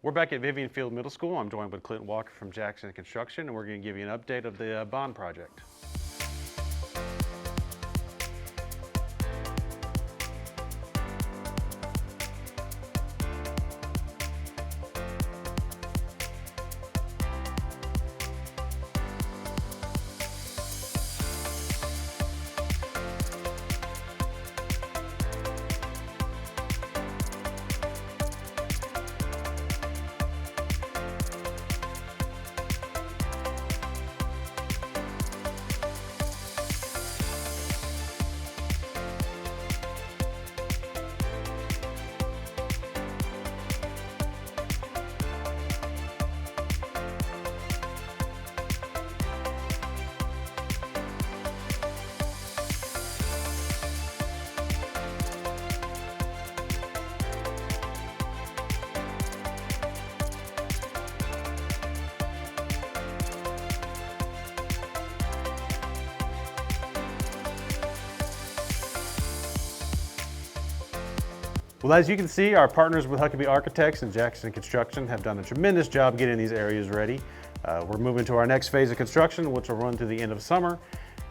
We're back at Vivian Field Middle School. I'm joined with Clint Walker from Jackson Construction, and we're going to give you an update of the bond project. Well, as you can see, our partners with Huckabee Architects and Jackson Construction have done a tremendous job getting these areas ready. We're moving to our next phase of construction, which will run through the end of summer.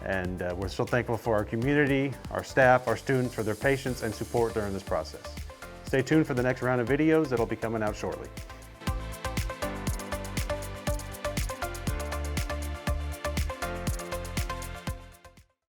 And we're so thankful for our community, our staff, our students for their patience and support during this process. Stay tuned for the next round of videos that'll be coming out shortly.